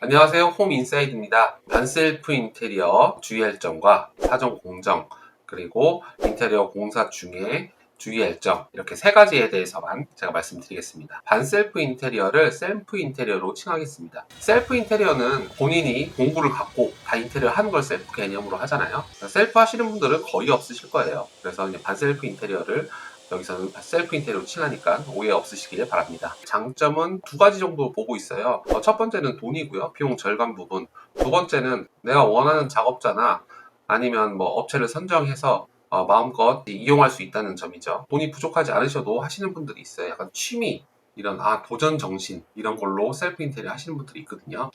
안녕하세요. 홈인사이드입니다. 반셀프 인테리어 주의할 점과 사전 공정, 그리고 인테리어 공사 중에 주의할 점, 이렇게 세 가지에 대해서만 제가 말씀드리겠습니다. 반셀프 인테리어를 셀프 인테리어로 칭하겠습니다. 셀프 인테리어는 본인이 공구를 갖고 다 인테리어 하는 걸 셀프 개념으로 하잖아요. 셀프 하시는 분들은 거의 없으실 거예요. 그래서 이제 반셀프 인테리어를 여기서는 셀프 인테리어로 칭하니까 오해 없으시길 바랍니다. 장점은 두 가지 정도 보고 있어요. 첫 번째는 돈이고요. 비용 절감 부분. 두 번째는 내가 원하는 작업자나 아니면 뭐 업체를 선정해서 마음껏 이용할 수 있다는 점이죠. 돈이 부족하지 않으셔도 하시는 분들이 있어요. 약간 취미, 이런 도전 정신 이런 걸로 셀프 인테리어 하시는 분들이 있거든요.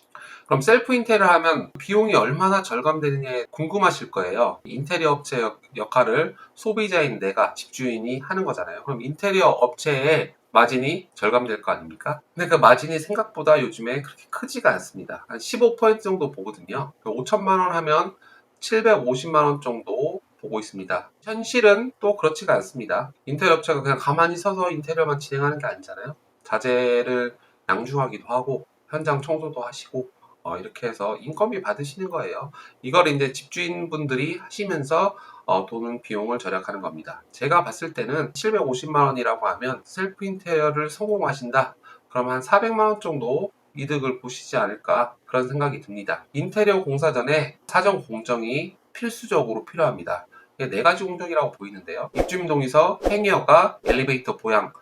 그럼 셀프 인테리어 하면 비용이 얼마나 절감되느냐 궁금하실 거예요. 인테리어 업체 역할을 소비자인 내가 집주인이 하는 거잖아요. 그럼 인테리어 업체의 마진이 절감될 거 아닙니까? 근데 그 마진이 생각보다 요즘에 그렇게 크지가 않습니다. 한 15% 정도 보거든요. 5천만 원 하면 750만 원 정도 보고 있습니다. 현실은 또 그렇지가 않습니다. 인테리어 업체가 그냥 가만히 서서 인테리어만 진행하는 게 아니잖아요. 자재를 양중하기도 하고 현장 청소도 하시고 이렇게 해서 인건비 받으시는 거예요. 이걸 이제 집주인분들이 하시면서 돈은 비용을 절약하는 겁니다. 제가 봤을 때는 750만 원이라고 하면 셀프 인테리어를 성공하신다. 그럼 한 400만 원 정도 이득을 보시지 않을까 그런 생각이 듭니다. 인테리어 공사 전에 사전 공정이 필수적으로 필요합니다. 이게 네 가지 공정이라고 보이는데요. 입주민 동의서, 행위허가, 엘리베이터 보양,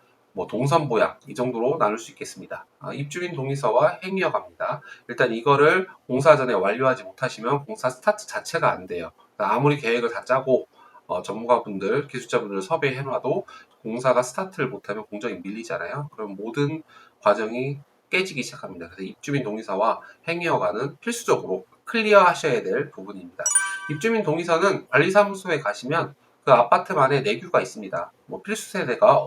동선 보양 이 정도로 나눌 수 있겠습니다. 입주민 동의서와 행위허가입니다. 일단 이거를 공사 전에 완료하지 못하시면 공사 스타트 자체가 안 돼요. 그러니까 아무리 계획을 다 짜고 전문가분들, 기술자분들 섭외해놔도 공사가 스타트를 못하면 공정이 밀리잖아요. 그럼 모든 과정이 깨지기 시작합니다. 그래서 입주민 동의서와 행위허가는 필수적으로 클리어 하셔야 될 부분입니다. 입주민 동의서는 관리사무소에 가시면 그 아파트만의 내규가 있습니다. 필수 세대가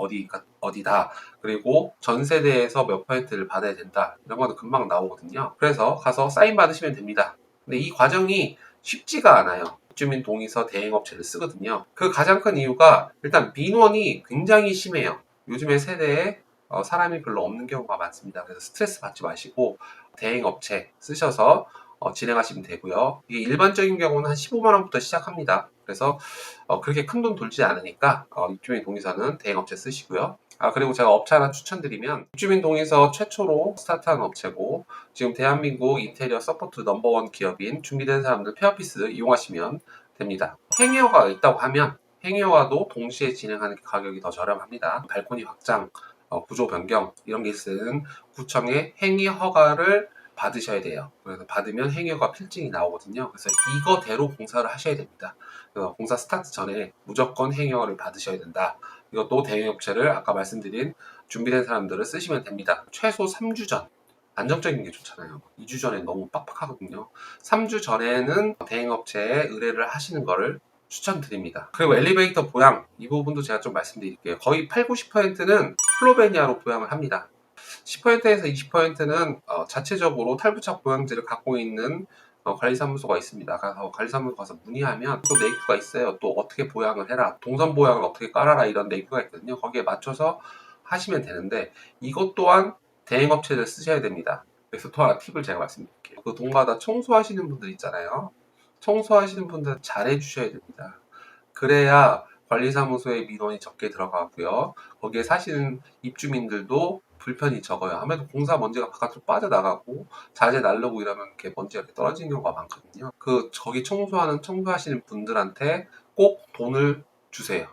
어디다, 그리고 전 세대에서 몇 퍼센트를 받아야 된다, 이런 거는 금방 나오거든요. 그래서 가서 사인 받으시면 됩니다. 근데 이 과정이 쉽지가 않아요. 입주민 동의서 대행업체를 쓰거든요. 그 가장 큰 이유가 일단 민원이 굉장히 심해요. 요즘의 세대에 사람이 별로 없는 경우가 많습니다. 그래서 스트레스 받지 마시고 대행업체 쓰셔서 진행하시면 되고요. 이게 일반적인 경우는 한 15만 원부터 시작합니다. 그래서 그렇게 큰 돈 돌지 않으니까 입주민 동의서는 대행업체 쓰시고요. 그리고 제가 업체 하나 추천드리면 입주민 동의서 최초로 스타트한 업체고 지금 대한민국 인테리어 서포트 넘버원 기업인 준비된 사람들 페어피스 이용하시면 됩니다. 행위허가가 있다고 하면 행위허가도 동시에 진행하는 가격이 더 저렴합니다. 발코니 확장, 구조 변경 이런 게 있을 때는 구청의 행위허가를 받으셔야 돼요. 그래서 받으면 행위허가 필증이 나오거든요. 그래서 이거대로 공사를 하셔야 됩니다. 공사 스타트 전에 무조건 행위허가를 받으셔야 된다. 이것도 대행업체를 아까 말씀드린 준비된 사람들을 쓰시면 됩니다. 최소 3주 전. 안정적인 게 좋잖아요. 2주 전에 너무 빡빡하거든요. 3주 전에는 대행업체에 의뢰를 하시는 거를 추천드립니다. 그리고 엘리베이터 보양, 이 부분도 제가 좀 말씀드릴게요. 거의 8, 90%는 플로베니아로 보양을 합니다. 10%에서 20%는 자체적으로 탈부착 보양지를 갖고 있는 관리사무소가 있습니다. 가서 관리사무소 가서 문의하면 또 내규가 있어요. 또 어떻게 보양을 해라, 동선 보양을 어떻게 깔아라, 이런 내규가 있거든요. 거기에 맞춰서 하시면 되는데 이것 또한 대행업체를 쓰셔야 됩니다. 그래서 또 하나 팁을 제가 말씀드릴게요. 그 동마다 청소하시는 분들 있잖아요. 청소하시는 분들 잘해 주셔야 됩니다. 그래야 관리사무소에 민원이 적게 들어가고요. 거기에 사시는 입주민들도 불편이 적어요. 아무래도 공사 먼지가 바깥으로 빠져나가고 자재 날르고 이러면 이렇게 먼지가 이렇게 떨어지는 경우가 많거든요. 저기 청소하시는 분들한테 꼭 돈을 주세요.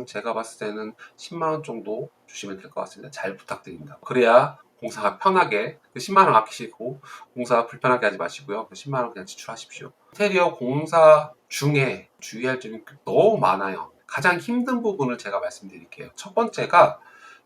제가 봤을 때는 10만 원 정도 주시면 될 것 같습니다. 잘 부탁드립니다. 그래야 공사가 편하게, 그 10만 원 아끼시고 공사 불편하게 하지 마시고요. 그 10만 원 그냥 지출하십시오. 인테리어 공사 중에 주의할 점이 너무 많아요. 가장 힘든 부분을 제가 말씀드릴게요. 첫 번째가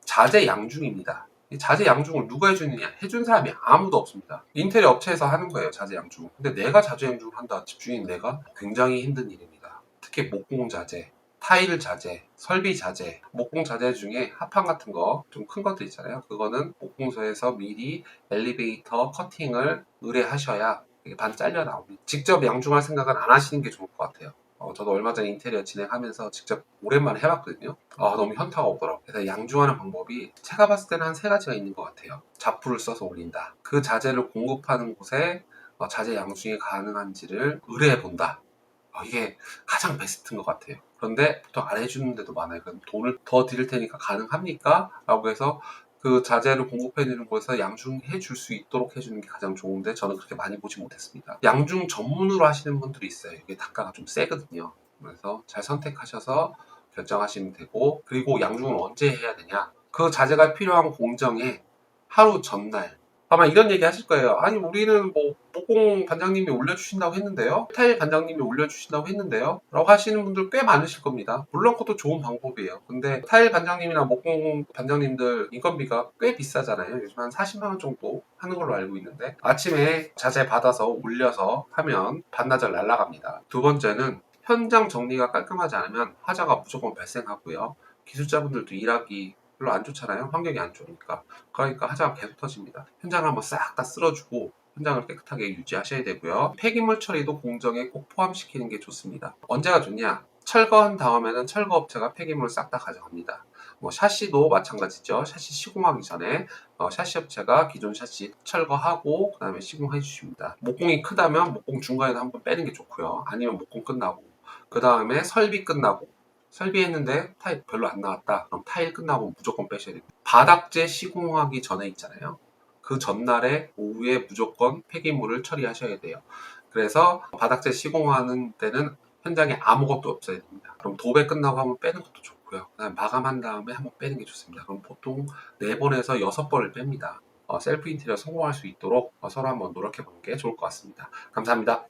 자재 양중입니다. 이 자재 양중을 누가 해주느냐? 해준 사람이 아무도 없습니다. 인테리어 업체에서 하는 거예요, 자재 양중. 근데 내가 자재 양중을 한다, 집주인 내가? 굉장히 힘든 일입니다. 특히 목공 자재, 타일 자재, 설비 자재, 목공 자재 중에 합판 같은 거, 좀 큰 것들 있잖아요. 그거는 목공소에서 미리 엘리베이터 커팅을 의뢰하셔야 이게 반 잘려 나옵니다. 직접 양중할 생각은 안 하시는 게 좋을 것 같아요. 저도 얼마 전에 인테리어 진행하면서 직접 오랜만에 해봤거든요. 너무 현타가 오더라고요. 그래서 양중하는 방법이 제가 봤을 때는 한 세 가지가 있는 것 같아요. 자프를 써서 올린다. 그 자재를 공급하는 곳에 자재 양중이 가능한지를 의뢰해 본다. 이게 가장 베스트인 것 같아요. 그런데 보통 안 해주는 데도 많아요. 그럼 돈을 더 드릴 테니까 가능합니까? 라고 해서 그 자재를 공급해 주는 곳에서 양중해 줄 수 있도록 해주는 게 가장 좋은데 저는 그렇게 많이 보지 못했습니다. 양중 전문으로 하시는 분들이 있어요. 이게 단가가 좀 세거든요. 그래서 잘 선택하셔서 결정하시면 되고, 그리고 양중을 언제 해야 되냐? 그 자재가 필요한 공정에 하루 전날, 아마 이런 얘기 하실 거예요. 아니, 우리는 뭐 목공 반장님이 올려주신다고 했는데요, 타일 반장님이 올려주신다고 했는데요, 라고 하시는 분들 꽤 많으실 겁니다. 물론 그것도 좋은 방법이에요. 근데 타일 반장님이나 목공 반장님들 인건비가 꽤 비싸잖아요. 요즘 한 40만 원 정도 하는 걸로 알고 있는데, 아침에 자재 받아서 올려서 하면 반나절 날라갑니다. 두 번째는 현장 정리가 깔끔하지 않으면 하자가 무조건 발생하고요. 기술자분들도 일하기 별로 안 좋잖아요. 환경이 안 좋으니까. 그러니까 하자가 계속 터집니다. 현장을 한번 싹 다 쓸어주고 현장을 깨끗하게 유지하셔야 되고요. 폐기물 처리도 공정에 꼭 포함시키는 게 좋습니다. 언제가 좋냐? 철거한 다음에는 철거업체가 폐기물을 싹 다 가져갑니다. 샤시도 마찬가지죠. 샤시 시공하기 전에 샤시 업체가 기존 샤시 철거하고 그 다음에 시공해 주십니다. 목공이 크다면 목공 중간에 한번 빼는 게 좋고요. 아니면 목공 끝나고 그 다음에 설비 끝나고, 설비했는데 타일 별로 안 나왔다. 그럼 타일 끝나고 무조건 빼셔야 됩니다. 바닥재 시공하기 전에 있잖아요. 그 전날에 오후에 무조건 폐기물을 처리하셔야 돼요. 그래서 바닥재 시공하는 때는 현장에 아무것도 없어야 됩니다. 그럼 도배 끝나고 한번 빼는 것도 좋고요. 그다음에 마감한 다음에 한번 빼는 게 좋습니다. 그럼 보통 4번에서 6번을 뺍니다. 셀프 인테리어 성공할 수 있도록 서로 한번 노력해 보는 게 좋을 것 같습니다. 감사합니다.